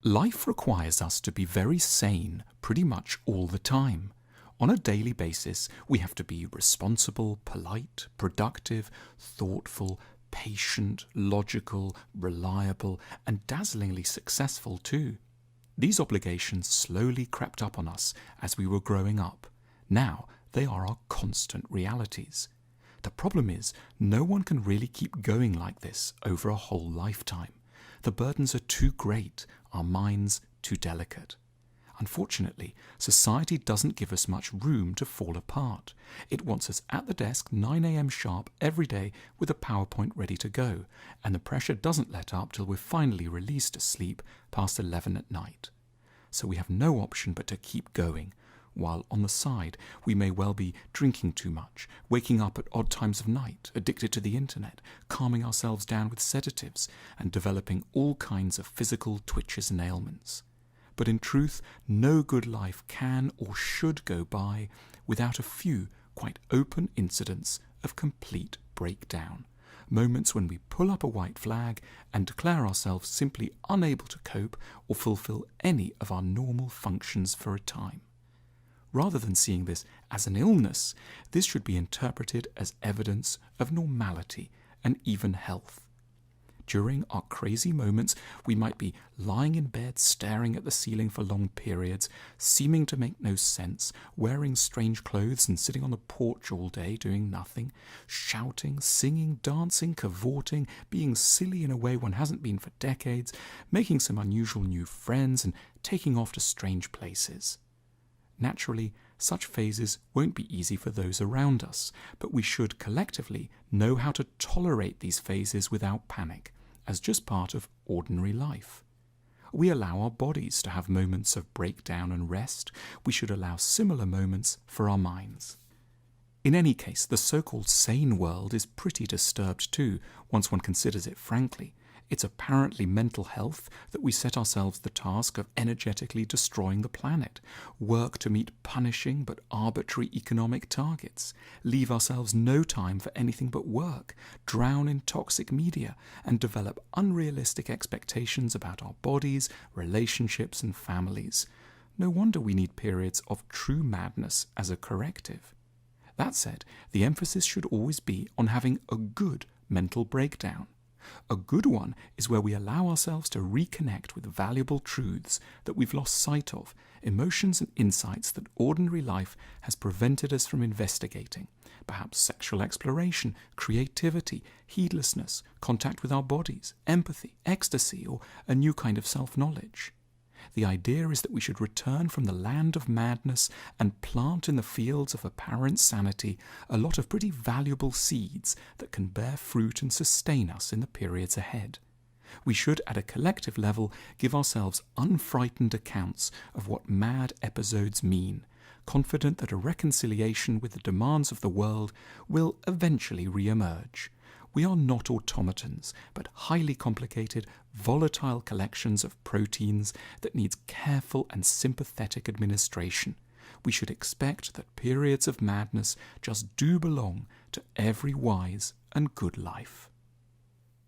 Life requires us to be very sane pretty much all the time. On a daily basis, we have to be responsible, polite, productive, thoughtful, patient, logical, reliable, and dazzlingly successful too. These obligations slowly crept up on us as we were growing up. Now they are our constant realities. The problem is, no one can really keep going like this over a whole lifetime. The burdens are too great, our minds too delicate. Unfortunately, society doesn't give us much room to fall apart. It wants us at the desk 9 a.m. sharp every day with a PowerPoint ready to go, and the pressure doesn't let up till we're finally released to sleep past 11 at night. So we have no option but to keep going, while on the side we may well be drinking too much, waking up at odd times of night, addicted to the internet, calming ourselves down with sedatives, and developing all kinds of physical twitches and ailments. But in truth, no good life can or should go by without a few quite open incidents of complete breakdown. Moments when we pull up a white flag and declare ourselves simply unable to cope or fulfill any of our normal functions for a time. Rather than seeing this as an illness, this should be interpreted as evidence of normality and even health. During our crazy moments, we might be lying in bed staring at the ceiling for long periods, seeming to make no sense, wearing strange clothes and sitting on the porch all day doing nothing, shouting, singing, dancing, cavorting, being silly in a way one hasn't been for decades, making some unusual new friends and taking off to strange places. Naturally, such phases won't be easy for those around us, but we should collectively know how to tolerate these phases without panic, as just part of ordinary life. We allow our bodies to have moments of breakdown and rest. We should allow similar moments for our minds. In any case, the so-called sane world is pretty disturbed too, once one considers it frankly. It's apparently mental health that we set ourselves the task of energetically destroying the planet, work to meet punishing but arbitrary economic targets, leave ourselves no time for anything but work, drown in toxic media, and develop unrealistic expectations about our bodies, relationships, and families. No wonder we need periods of true madness as a corrective. That said, the emphasis should always be on having a good mental breakdown. A good one is where we allow ourselves to reconnect with valuable truths that we've lost sight of, emotions and insights that ordinary life has prevented us from investigating, perhaps sexual exploration, creativity, heedlessness, contact with our bodies, empathy, ecstasy, or a new kind of self-knowledge. The idea is that we should return from the land of madness and plant in the fields of apparent sanity a lot of pretty valuable seeds that can bear fruit and sustain us in the periods ahead. We should, at a collective level, give ourselves unfrightened accounts of what mad episodes mean, confident that a reconciliation with the demands of the world will eventually re-emerge. We are not automatons, but highly complicated, volatile collections of proteins that needs careful and sympathetic administration. We should expect that periods of madness just do belong to every wise and good life.